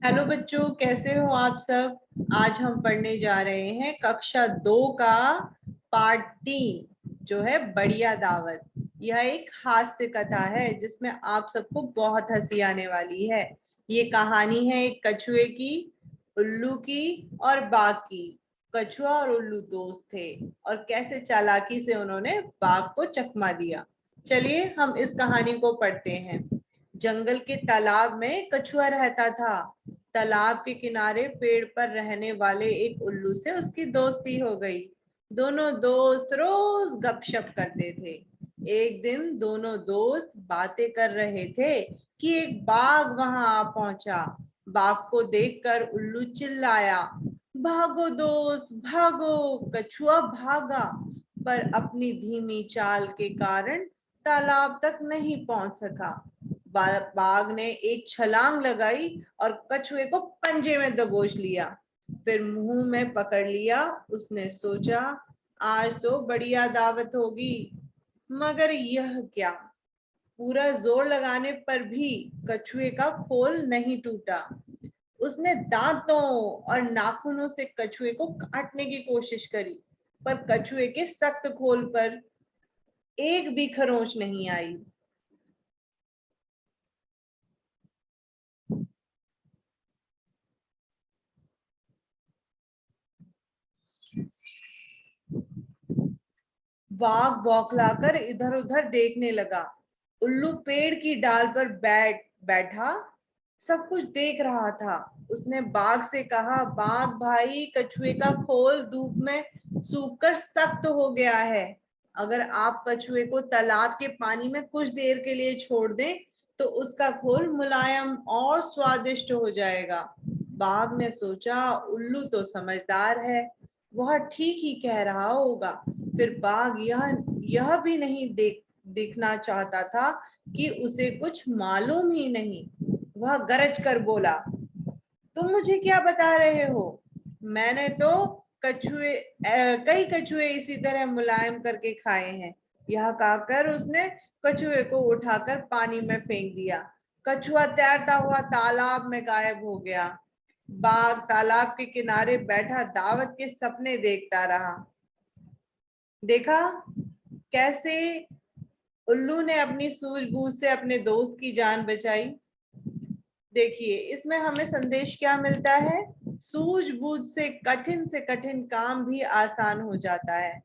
Hello बच्चों, कैसे हो आप सब। आज हम पढ़ने जा रहे हैं कक्षा 2 का पार्ट 3 जो है बढ़िया दावत। यह एक हास्य कथा है जिसमें आप सबको बहुत हंसी आने वाली है। ये कहानी है एक कछुए की, उल्लू की और बाघ की। कछुआ और उल्लू दोस्त थे और कैसे चालाकी से उन्होंने बाघ को चकमा दिया। चलिए हम इस कहानी को पढ़ते हैं। जंगल के तालाब में कछुआ रहता था। तालाब के किनारे पेड़ पर रहने वाले एक उल्लू से उसकी दोस्ती हो गई। दोनों दोस्त रोज गपशप करते थे। एक दिन दोनों दोस्त बातें कर रहे थे कि एक बाघ वहां आ पहुंचा। बाघ को देखकर उल्लू चिल्लाया, भागो दोस्त भागो। कछुआ भागा, पर अपनी धीमी चाल के कारण तालाब तक नहीं पहुंच सका। बाघ ने एक छलांग लगाई और कछुए को पंजे में दबोच लिया, फिर मुंह में पकड़ लिया। उसने सोचा, आज तो बढ़िया दावत होगी। मगर यह क्या, पूरा जोर लगाने पर भी कछुए का खोल नहीं टूटा। उसने दांतों और नाखूनों से कछुए को काटने की कोशिश करी, पर कछुए के सख्त खोल पर एक भी खरोंच नहीं आई। बाघ बौखलाकर इधर उधर देखने लगा। उल्लू पेड़ की डाल पर बैठा सब कुछ देख रहा था। उसने बाघ से कहा, बाघ भाई, कछुए का खोल धूप में सूखकर सख्त हो गया है। अगर आप कछुए को तालाब के पानी में कुछ देर के लिए छोड़ दें तो उसका खोल मुलायम और स्वादिष्ट हो जाएगा। बाघ ने सोचा, उल्लू तो समझदार है, वह ठीक ही कह रहा होगा। फिर बाघ यह भी नहीं देखना चाहता था कि उसे कुछ मालूम ही नहीं। वह गरज कर बोला, तुम मुझे क्या बता रहे हो। मैंने तो कई कछुए इसी तरह मुलायम करके खाए हैं। यह कहकर उसने कछुए को उठाकर पानी में फेंक दिया। कछुआ तैरता हुआ तालाब में गायब हो गया। बाघ तालाब के किनारे बैठा दावत के सपने देखता रहा। देखा कैसे उल्लू ने अपनी सूझबूझ से अपने दोस्त की जान बचाई। देखिए इसमें हमें संदेश क्या मिलता है। सूझबूझ से कठिन काम भी आसान हो जाता है।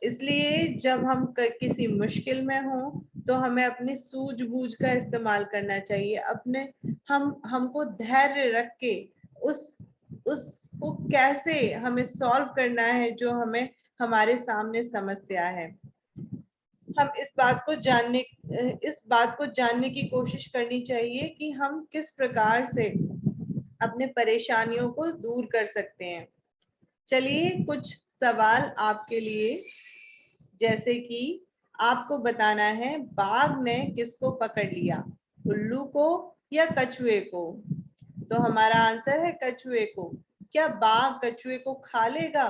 इसलिए जब हम किसी मुश्किल में हो तो हमें अपनी सूझबूझ का इस्तेमाल करना चाहिए। अपने हमको धैर्य रख के उस उसको कैसे हमें सॉल्व करना है जो हमें हमारे सामने समस्या है। हम इस बात को जानने की कोशिश करनी चाहिए कि हम किस प्रकार से अपने परेशानियों को दूर कर सकते हैं। चलिए कुछ सवाल आपके लिए, जैसे कि आपको बताना है बाघ ने किसको पकड़ लिया, उल्लू को या कछुए को। तो हमारा आंसर है कछुए को। क्या बाघ कछुए को खा लेगा?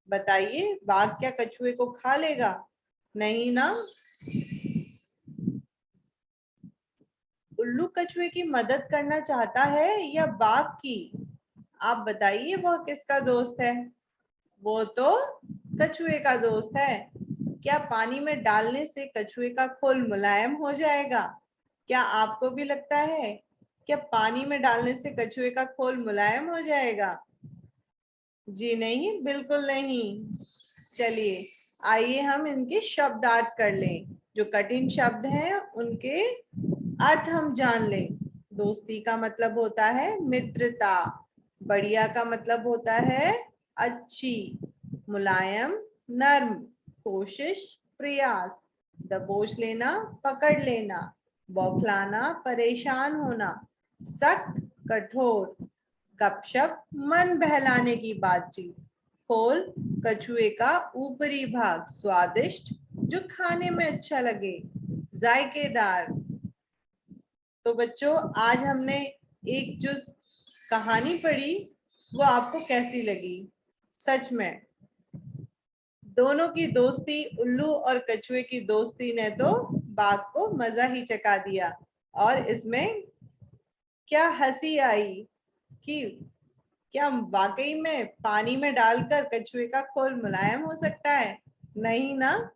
बताइए, बाघ क्या कछुए को खा लेगा? नहीं ना। उल्लू कछुए की मदद करना चाहता है या बाघ की? आप बताइए, वह किसका दोस्त है? वो तो कछुए का दोस्त है। क्या पानी में डालने से कछुए का खोल मुलायम हो जाएगा? क्या आपको भी लगता है क्या पानी में डालने से कछुए का खोल मुलायम हो जाएगा? जी नहीं, बिल्कुल नहीं। चलिए आइए हम इनके शब्दार्थ कर लें। जो कठिन शब्द हैं उनके अर्थ हम जान लें। दोस्ती का मतलब होता है मित्रता। बढ़िया का मतलब होता है अच्छी। मुलायम, नर्म, कोशिश, प्रयास। दबोच लेना, पकड़ लेना। बौखलाना, परेशान होना। सख्त, कठोर। गपशप, मन बहलाने की बातचीत। खोल, कछुए का ऊपरी भाग, स्वादिष्ट, जो खाने में अच्छा लगे। जायकेदार। तो बच्चों आज हमने एक जो कहानी पढ़ी वो आपको कैसी लगी? सच में दोनों की दोस्ती, उल्लू और कछुए की दोस्ती ने तो बाघ को मजा ही चखा दिया। और इसमें क्या हंसी आई कि क्या वाकई में पानी में डालकर कछुए का खोल मुलायम हो सकता है? नहीं ना।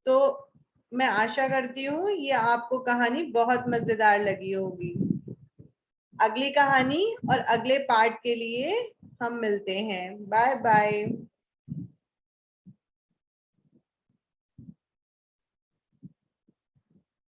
तो मैं आशा करती हूँ ये आपको कहानी बहुत मजेदार लगी होगी। अगली कहानी और अगले पार्ट के लिए हम मिलते हैं। Bye bye.